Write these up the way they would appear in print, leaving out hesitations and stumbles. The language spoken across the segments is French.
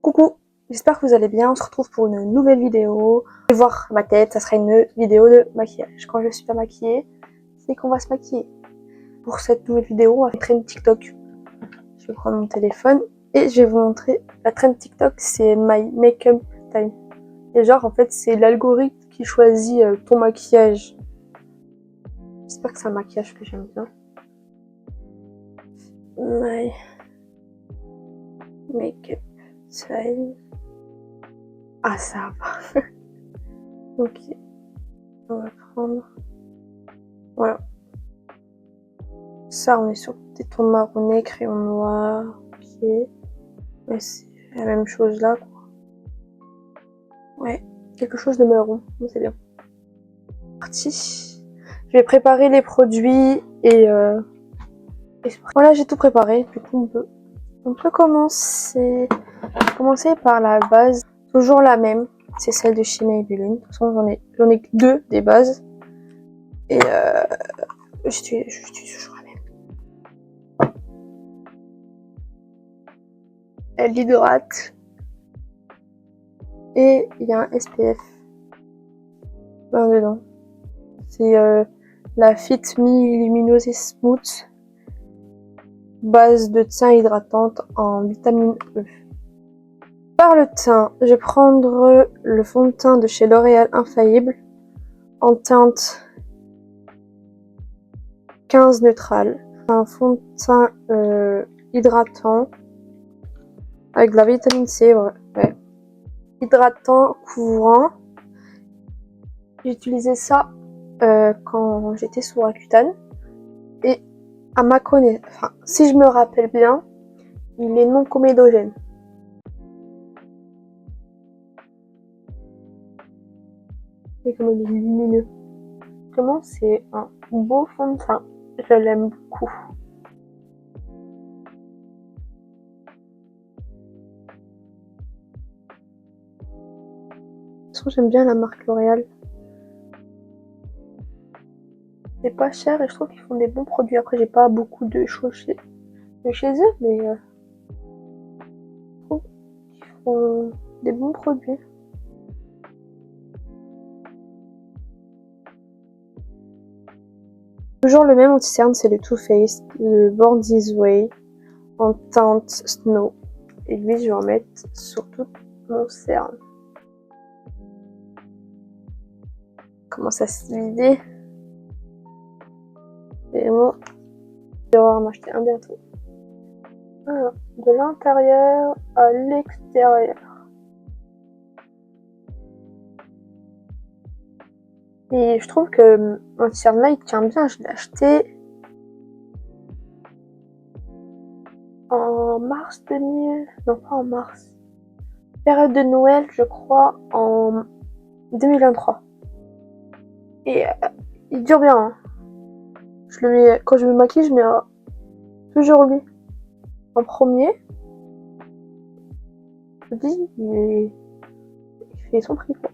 Coucou, j'espère que vous allez bien, on se retrouve pour une nouvelle vidéo. Vous allez voir ma tête, ça sera une vidéo de maquillage. Quand je suis pas maquillée, c'est qu'on va se maquiller. Pour cette nouvelle vidéo, on va faire une TikTok. Je vais prendre mon téléphone et je vais vous montrer la trend TikTok, c'est My Makeup Time. Et genre, en fait, c'est l'algorithme qui choisit ton maquillage. J'espère que c'est un maquillage que j'aime bien. My Makeup Time. Ah, ça va. Ok. On va prendre. Voilà. Ça, on est sur des tons marronnés, crayon noir, pied. Mais c'est la même chose là, quoi. Ouais, quelque chose de marron, c'est bien. Parti. Je vais préparer les produits et voilà, j'ai tout préparé. Du coup, on peut commencer par la base. Toujours la même. C'est celle de chez Maybelline. De toute façon, j'en ai que deux des bases. Et j'utilise toujours la même. Elle hydrate. Et il y a un SPF dedans. C'est la Fit Me Lumineuse et Smooth. Base de teint hydratante en vitamine E. Par le teint, je vais prendre le fond de teint de chez L'Oréal Infaillible en teinte 15 neutrale. Un fond de teint hydratant avec de la vitamine C, ouais. Hydratant, couvrant. J'ai utilisé ça quand j'étais sous Accutane. Et à ma connaissance, enfin, si je me rappelle bien, il est non comédogène. Et comme il est lumineux. Vraiment, c'est un beau fond de teint. Je l'aime beaucoup. De toute façon, j'aime bien la marque L'Oréal. C'est pas cher et je trouve qu'ils font des bons produits. Après, j'ai pas beaucoup de choses chez eux, mais je trouve qu'ils font des bons produits. Toujours le même anti-cerne, c'est le Too Faced, le Born This Way, en teinte Snow. Et lui, je vais en mettre sur tout mon cerne. Commence à se vider. Et bon, je vais en acheter un bientôt. Alors, de l'intérieur à l'extérieur. Et je trouve que mon cerne là, il tient bien. Je l'ai acheté en mars 2000... Non, pas en mars. Période de Noël, je crois, en 2023. Et il dure bien. Hein. Je le mets, quand je me maquille, je mets toujours lui en premier. Je dis, il fait son prix, quoi.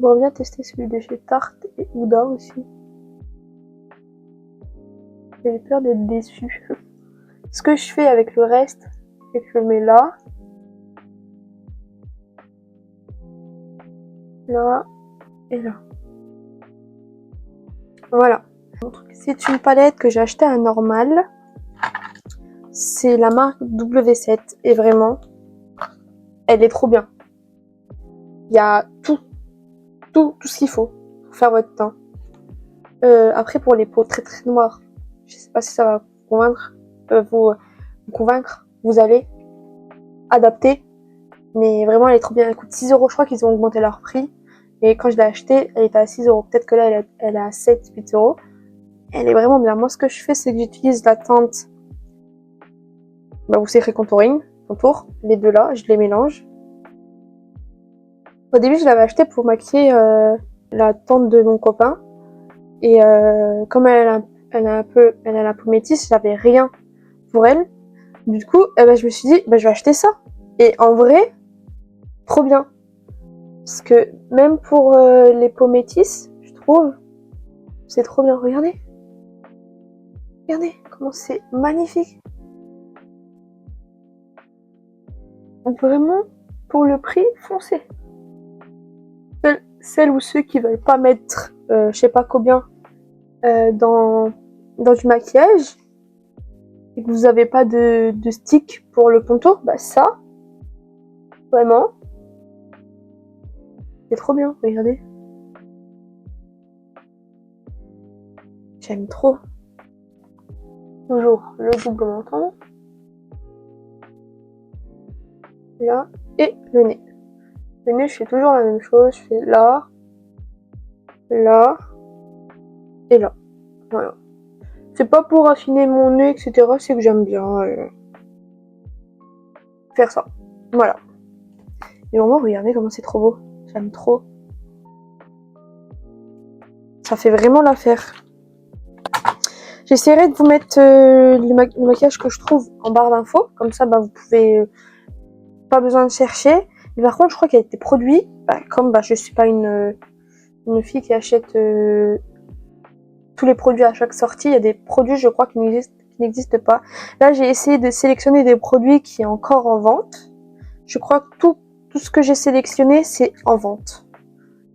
On va bien tester celui de chez Tarte et Huda aussi. J'ai peur d'être déçue. Ce que je fais avec le reste, c'est que je le mets là. Là et là. Voilà. C'est une palette que j'ai achetée à Normal. C'est la marque W7 et vraiment, elle est trop bien. Il y a tout ce qu'il faut pour faire votre teint. Après, pour les peaux très très noires, je sais pas si ça va vous convaincre, vous allez adapter. Mais vraiment, elle est trop bien. Elle coûte 6 €. Je crois qu'ils ont augmenté leur prix. Et quand je l'ai achetée, elle était à 6 €. Peut-être que là, elle est à 7-8 €. Elle est vraiment bien. Moi, ce que je fais, c'est que j'utilise la teinte. Vous savez, contour. Les deux là, je les mélange. Au début, je l'avais acheté pour maquiller la tante de mon copain. Et comme elle a la peau métisse, j'avais rien pour elle. Du coup, je me suis dit, je vais acheter ça. Et en vrai, trop bien. Parce que même pour les peaux métisses, je trouve, c'est trop bien. Regardez comment c'est magnifique. Donc vraiment, pour le prix, foncez. Celles ou ceux qui veulent pas mettre, je sais pas combien, dans du maquillage, et que vous avez pas de stick pour le contour, bah ça, vraiment, c'est trop bien, regardez. J'aime trop. Toujours le double menton. Là, et le nez. Le nez, je fais toujours la même chose, je fais là, là, et là. Voilà. C'est pas pour affiner mon nez, etc. C'est que j'aime bien faire ça. Voilà. Et vraiment, regardez comment c'est trop beau. J'aime trop. Ça fait vraiment l'affaire. J'essaierai de vous mettre le maquillage que je trouve en barre d'infos. Comme ça, bah, vous pouvez... pas besoin de chercher. Mais par contre, je crois qu'il y a des produits. Bah, comme je suis pas une fille qui achète tous les produits à chaque sortie, il y a des produits, je crois, qui n'existent pas. Là, j'ai essayé de sélectionner des produits qui sont encore en vente. Je crois que tout ce que j'ai sélectionné, c'est en vente.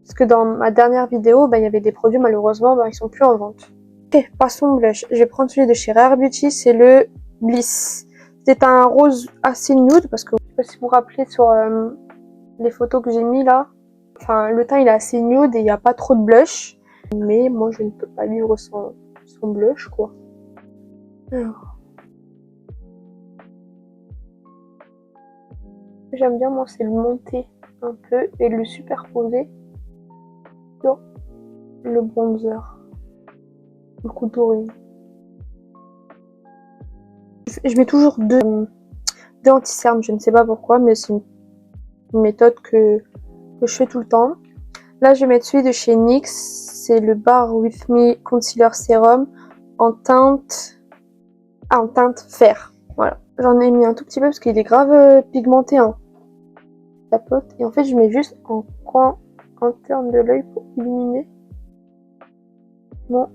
Parce que dans ma dernière vidéo, il y avait des produits, malheureusement, ils sont plus en vente. Ok, passons au blush. Je vais prendre celui de chez Rare Beauty, c'est le Bliss. C'est un rose assez nude, parce que je sais pas si vous vous rappelez sur les photos que j'ai mis là. Enfin, le teint il est assez nude et il n'y a pas trop de blush. Mais moi, je ne peux pas vivre sans blush, quoi. Alors. Ce que j'aime bien, moi, c'est le monter un peu et le superposer sur le bronzer. Le contouring. Je mets toujours deux anti-cernes, je ne sais pas pourquoi, mais c'est une méthode que je fais tout le temps. Là, je vais mettre celui de chez NYX, c'est le Bare With Me Concealer Serum en teinte fer. Voilà. J'en ai mis un tout petit peu parce qu'il est grave pigmenté, hein. Tapote. Et en fait, je mets juste en coin interne de l'œil pour illuminer mon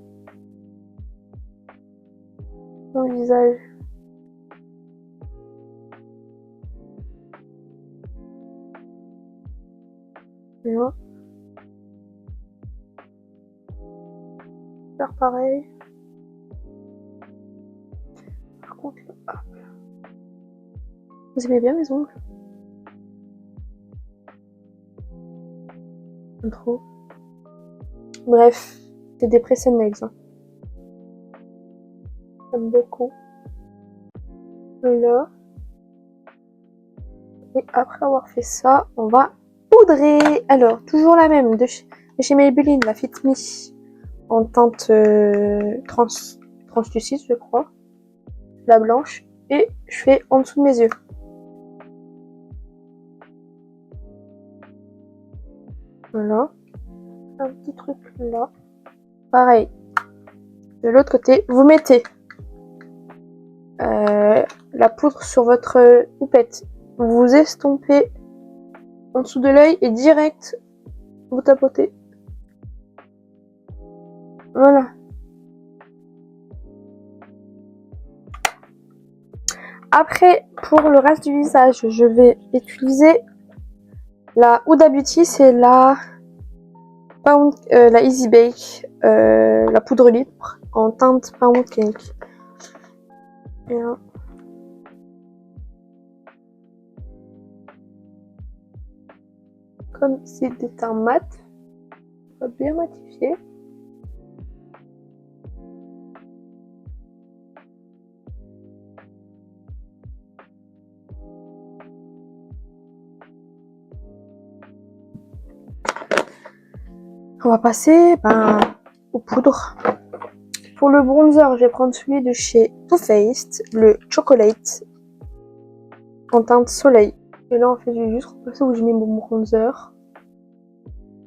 visage. Et là. Faire pareil. Par contre, là, hop. Vous aimez bien mes ongles? Trop. Bref, c'est des press nails. Hein. J'aime beaucoup. Là. Et après avoir fait ça, on va poudrer. Alors, toujours la même de chez Maybelline, la Fit Me en teinte translucide, je crois. La blanche. Et je fais en dessous de mes yeux. Voilà. Un petit truc là. Pareil. De l'autre côté, vous mettez la poudre sur votre houppette. Vous estompez en dessous de l'œil et direct vous tapotez. Voilà. Après, pour le reste du visage, je vais utiliser la Huda Beauty, c'est la Easy Bake, la poudre libre en teinte Pound Cake. Et là. Comme c'est des teints mat, on va bien matifier. On va passer aux poudres. Pour le bronzer, je vais prendre celui de chez Too Faced, le Chocolate, en teinte soleil. Et là, en fait, je vais juste repasser où je mets mon bronzer.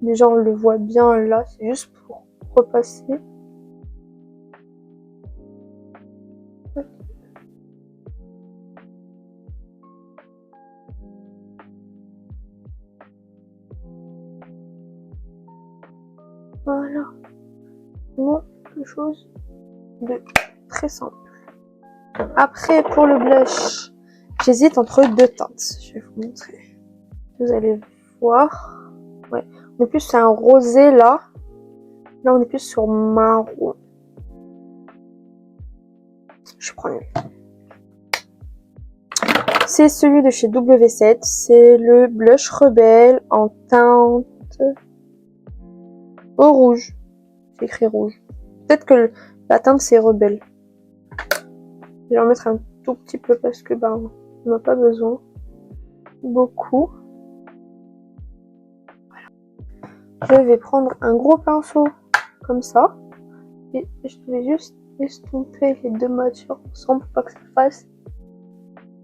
Déjà, on le voit bien là, c'est juste pour repasser. Voilà. Bon, quelque chose de très simple. Après, pour le blush, J'hésite entre deux teintes. Je vais vous montrer. Vous allez voir. Ouais. On est plus sur un rosé là. Là, on est plus sur marron. Je prends lui. C'est celui de chez W7. C'est le blush rebelle en teinte au rouge. C'est écrit rouge. Peut-être que la teinte c'est rebelle. Je vais en mettre un tout petit peu parce que on n'a pas besoin. Beaucoup. Voilà. Je vais prendre un gros pinceau comme ça. Et je vais juste estomper les deux matières ensemble pour pas que ça fasse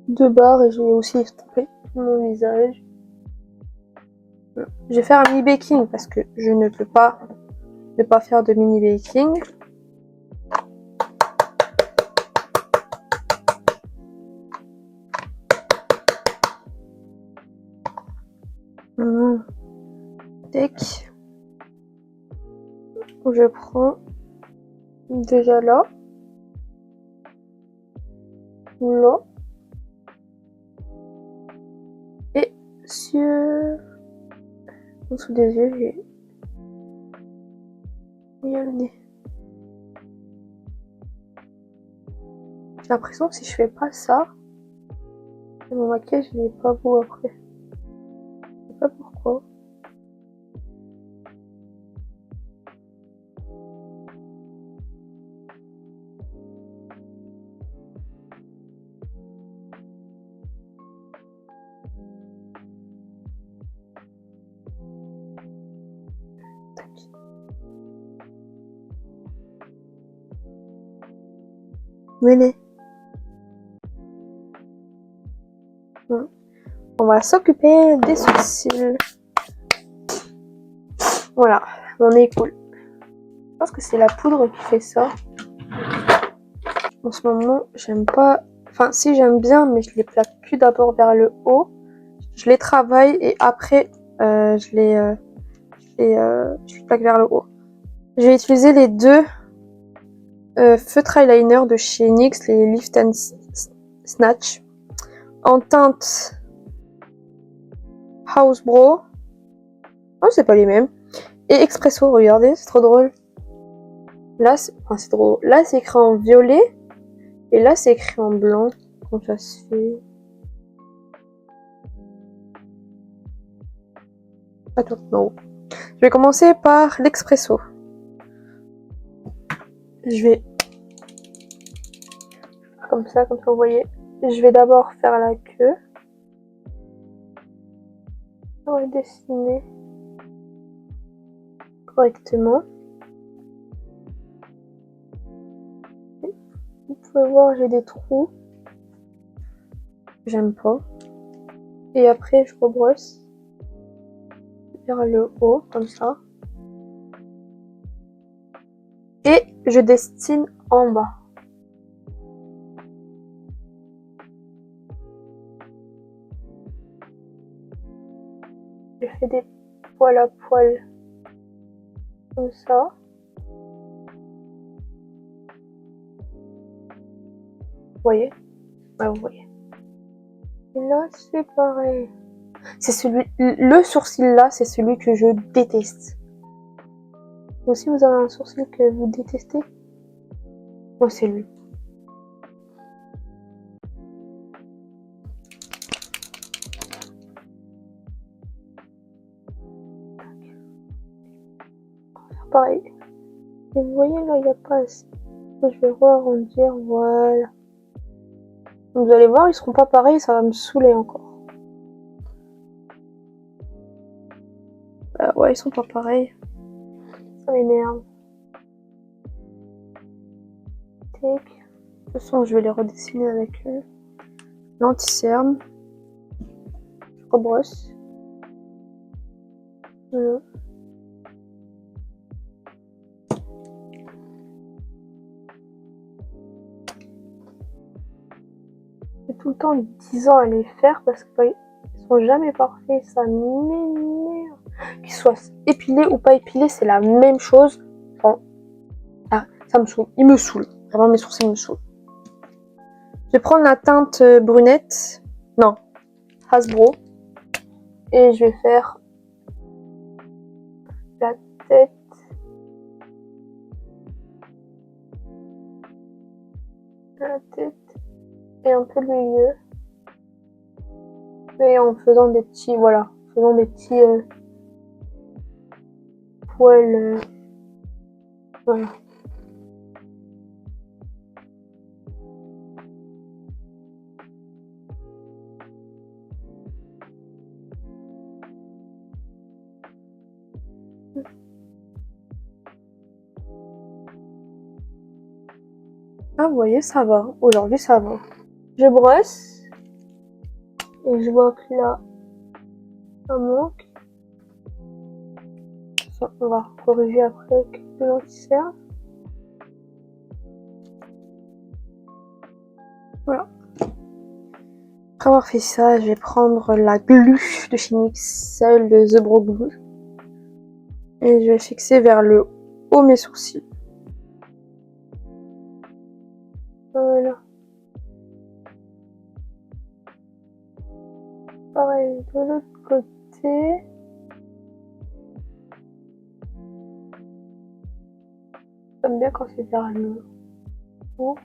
deux barres. Et je vais aussi estomper mon visage. Je vais faire un mini baking parce que je ne peux pas ne pas faire de mini baking. Tac. Je prends déjà là. Là. Et sur en dessous des yeux, j'ai le nez. J'ai l'impression que si je fais pas ça, mon maquillage il n'est pas beau après. Je sais pas pourquoi. Venez. On va s'occuper des sourcils. Voilà, mon nez est cool. Je pense que c'est la poudre qui fait ça. En ce moment, j'aime pas... Enfin, si, j'aime bien, mais je les plaque plus d'abord vers le haut. Je les travaille et après, je les plaque vers le haut. Je vais utiliser les deux feutres eyeliner de chez NYX, les Lift and Snatch. En teinte House Brow. Oh, c'est pas les mêmes. Et Expresso, regardez, c'est trop drôle. Là, c'est drôle. Là, c'est écrit en violet. Et là, c'est écrit en blanc. Comment ça se fait? Attends, non. Je vais commencer par l'Expresso. Je vais... comme ça, vous voyez. Je vais d'abord faire la queue. On va dessiner correctement. Vous pouvez voir, j'ai des trous. J'aime pas. Et après, je rebrosse vers le haut, comme ça. Et je dessine en bas. Je fais des poils à poils comme ça. Vous voyez? Ouais, vous voyez. Et là, c'est pareil. C'est celui, le sourcil là, c'est celui que je déteste. Vous aussi, vous avez un sourcil que vous détestez? Moi, c'est lui. Pareil. Et vous voyez là, il n'y a pas assez. Je vais re-arrondir, voilà. Vous allez voir, ils seront pas pareils, ça va me saouler encore. Ouais, ils sont pas pareils. Ça m'énerve. De toute façon, je vais les redessiner avec l'anti-cerne. Je rebrosse. Voilà. J'ai tout le temps 10 ans à les faire parce qu'ils sont jamais parfaits. Ça m'énerve. Qu'ils soient épilés ou pas épilés, c'est la même chose. Enfin, ça me saoule. Il me saoule. Vraiment, mes sourcils me saoulent. Je vais prendre la teinte brunette Non, Hasbro. Et je vais faire la tête. La tête et un peu le milieu. Et en faisant des petits, voilà, en faisant des petits poils. Voilà. Ah, vous voyez, ça va. Aujourd'hui, ça va. Je brosse. Et je vois que là, ça manque. Ça, on va corriger après avec de l'anti-cernes. Voilà. Après avoir fait ça, je vais prendre la glue de chez NYX, celle de The Bro Glue. Et je vais fixer vers le haut mes sourcils. Voilà. Pareil de l'autre côté. J'aime bien quand c'est vers le haut.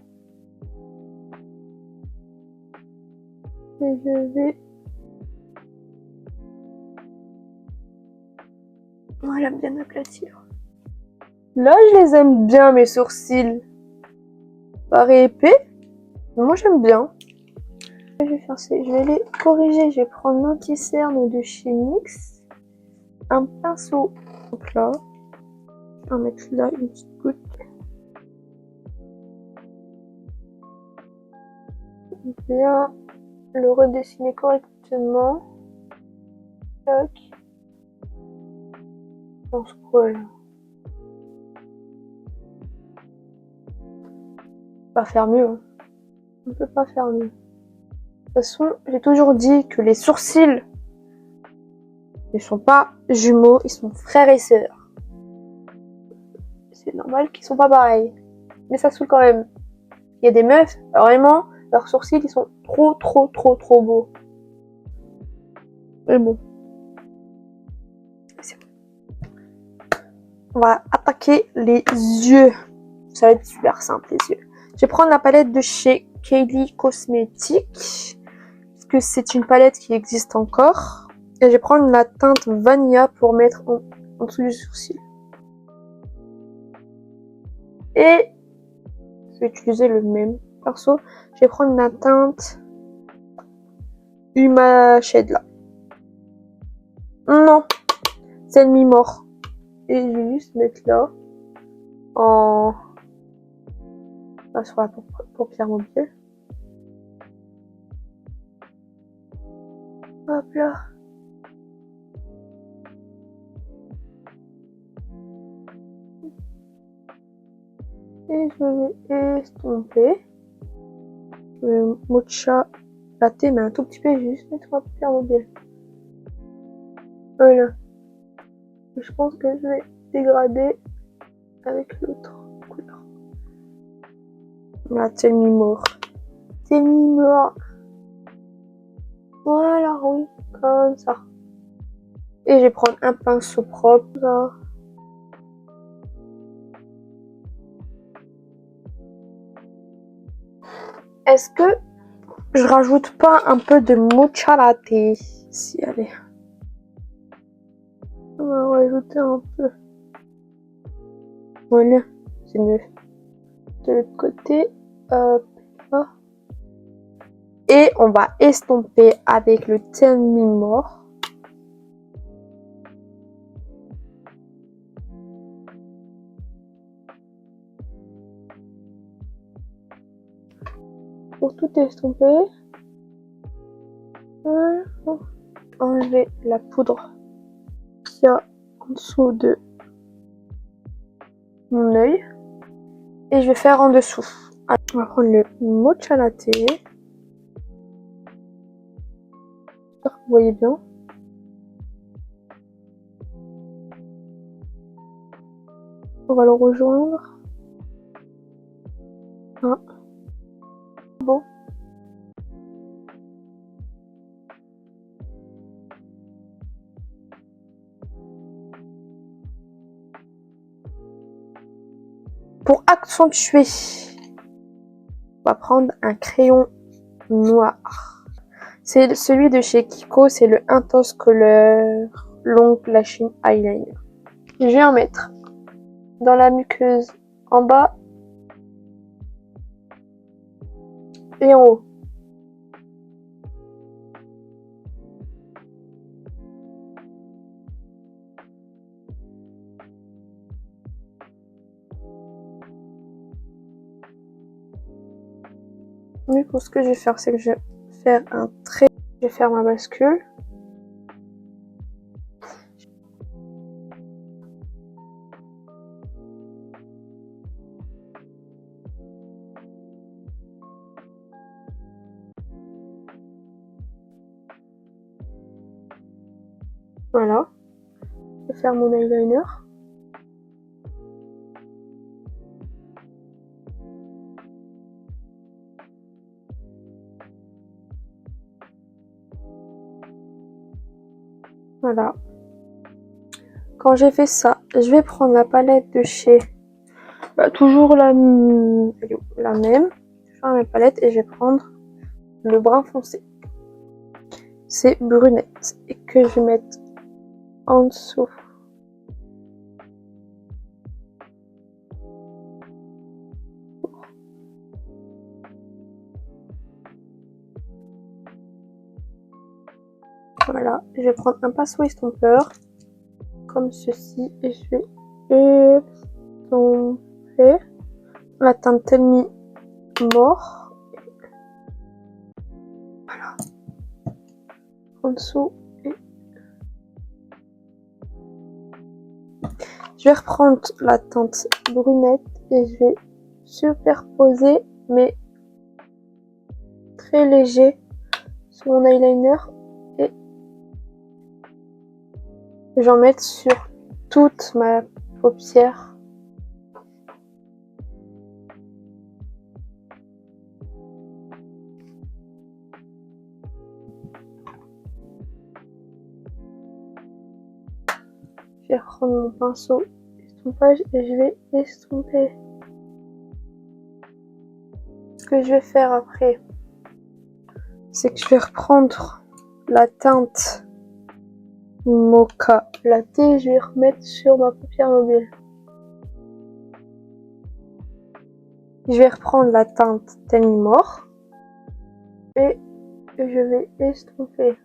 Et je vais... Voilà, bien aplatir. Là, je les aime bien, mes sourcils. Paraît épais. Moi, j'aime bien. Je vais faire ça. Je vais les corriger. Je vais prendre l'anti-cerne de chez NYX. Un pinceau. Donc là. Je vais en mettre là une petite goutte. Bien le redessiner correctement. Tac. Je pense quoi là? Pas faire mieux. Hein. On peut pas faire mieux. De toute façon, j'ai toujours dit que les sourcils ne sont pas jumeaux, ils sont frères et sœurs. C'est normal qu'ils sont pas pareils. Mais ça saoule quand même. Il y a des meufs, vraiment, leurs sourcils, ils sont trop beaux. Mais bon. C'est bon. On va attaquer les yeux. Ça va être super simple, les yeux. Je vais prendre la palette de chez Kylie Cosmetics. Parce que c'est une palette qui existe encore. Et je vais prendre la teinte Vanilla pour mettre en dessous du sourcil. Et je vais utiliser le même pinceau. Je vais prendre la teinte Huma Shade là. Non, c'est le mi-mort. Et je vais juste mettre là en sur la paupière mobile. Hop là. Et je vais estomper. Le mocha latte, mais un tout petit peu, juste mettre sur la paupière mobile. Voilà. Je pense que je vais dégrader avec l'autre couleur. Là, c'est le mi-mort. C'est le mi-mort. Voilà, oui, comme ça. Et je vais prendre un pinceau propre, là. Est-ce que je rajoute pas un peu de mocha latte? Si, allez. On va rajouter un peu. Voilà, c'est mieux. De l'autre côté, hop là. Et on va estomper avec le Tell Me More. Pour tout estomper, voilà. Enlever la poudre qu'il y a en dessous de mon œil. Et je vais faire en dessous. Alors, on va prendre le mocha latte. J'espère que vous voyez bien. On va le rejoindre. Ah. Bon. Pour accentuer, on va prendre un crayon noir. C'est celui de chez Kiko, c'est le Intense Color Long Lashing Eyeliner. Je vais en mettre dans la muqueuse en bas et en haut. Du coup, ce que je vais faire, c'est que je vais faire un trait. Je vais faire ma bascule. Voilà. Je vais faire mon eyeliner. Voilà. Quand j'ai fait ça, je vais prendre la palette de chez... toujours la même. Je vais faire ma palette et je vais prendre le brun foncé. C'est brunette. Et que je vais mettre en dessous. Voilà. Je vais prendre un pinceau estompeur. Comme ceci. Et je vais estomper la teinte Tell Me More. Voilà. En dessous. Et je vais reprendre la teinte brunette et je vais superposer, mais très léger, sur mon eyeliner et j'en mets sur toute ma paupière. Je vais prendre mon pinceau estompage et je vais estomper. Ce que je vais faire après, c'est que je vais reprendre la teinte Mocha Latte et je vais remettre sur ma paupière mobile. Je vais reprendre la teinte Tell Me More et je vais estomper.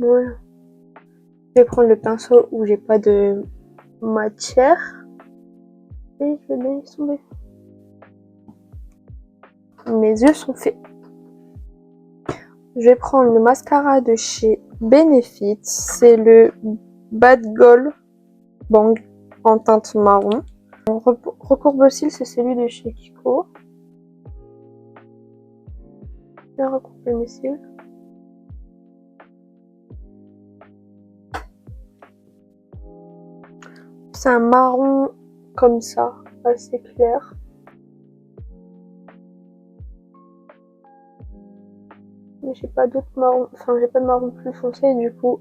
Voilà. Je vais prendre le pinceau où j'ai pas de matière et je vais bien estomper. Mes yeux sont faits. Je vais prendre le mascara de chez Benefit. C'est le Bad Gold Bang en teinte marron. Mon recourbe cils, c'est celui de chez Kiko. Je vais recourber mes cils. C'est un marron comme ça, assez clair. Mais j'ai pas d'autres marrons, enfin j'ai pas de marron plus foncé, du coup,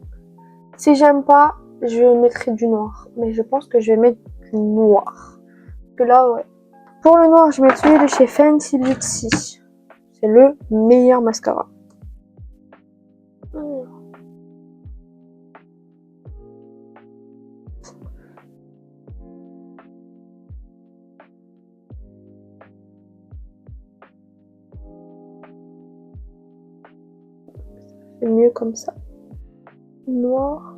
si j'aime pas, je mettrai du noir. Mais je pense que je vais mettre du noir. Parce que là, ouais. Pour le noir, je mets celui de chez Fenty Beauty. C'est le meilleur mascara. C'est mieux comme ça. Noir.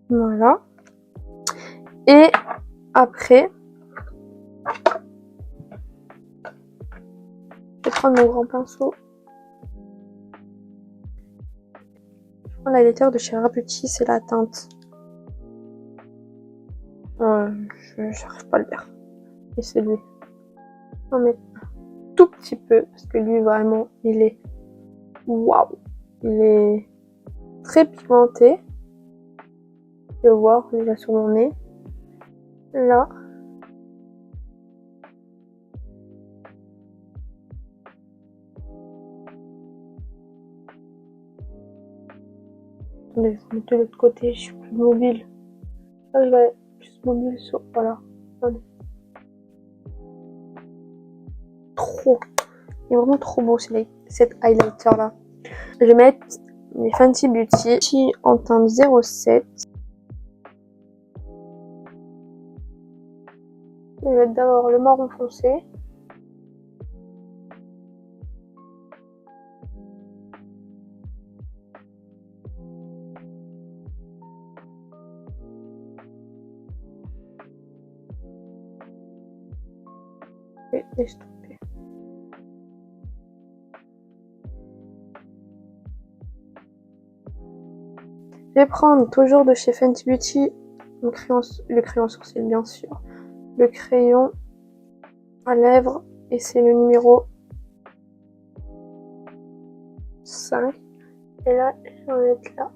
Voilà. Et après, je vais prendre mon grand pinceau. Je prends la glitter de chez Rare Beauty, c'est la teinte. Je n'arrive pas à le lire. Et c'est lui. On met un tout petit peu, parce que lui, vraiment, il est... Waouh! Il est très pigmenté. Je vais voir déjà sur mon nez. là. Attendez, je vais mettre de l'autre côté, je suis plus mobile. Ah, je vais être plus mobile sur... Voilà. Attendez. Trop. Il est vraiment trop beau cet highlighter là. Je vais mettre les Fenty Beauty en teinte 07. Je vais mettre d'abord le marron foncé. Et estomper. Je vais prendre toujours de chez Fenty Beauty le crayon sourcil bien sûr, le crayon à lèvres et c'est le numéro 5 et là je vais mettre là.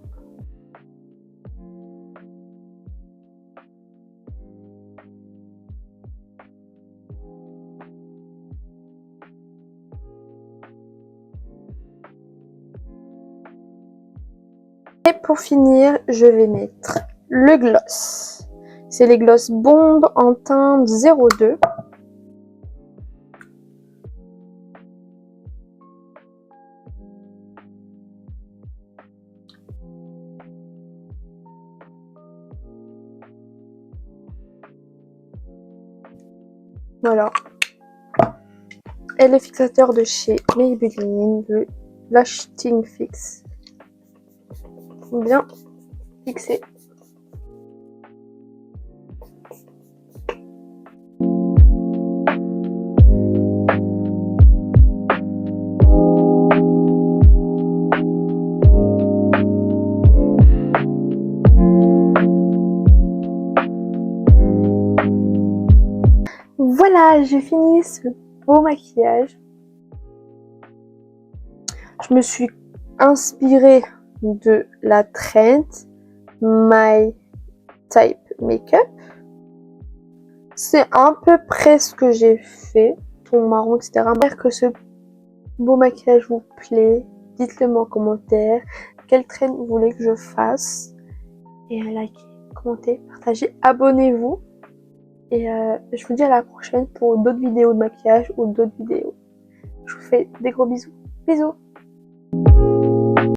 Et pour finir, je vais mettre le gloss. C'est les Gloss Bomb en teinte 02. Voilà. Et le fixateur de chez Maybelline, le Lasting Fix. Bien fixé. Voilà, j'ai fini ce beau maquillage. Je me suis inspirée de la Trend My Type Makeup. C'est à peu près ce que j'ai fait, ton marron, etc. J'espère que ce beau maquillage vous plaît. Dites-le moi en commentaire. Quelle trend vous voulez que je fasse. Et likez, commentez, partagez, abonnez-vous. Et je vous dis à la prochaine pour d'autres vidéos de maquillage ou d'autres vidéos. Je vous fais des gros bisous. Bisous!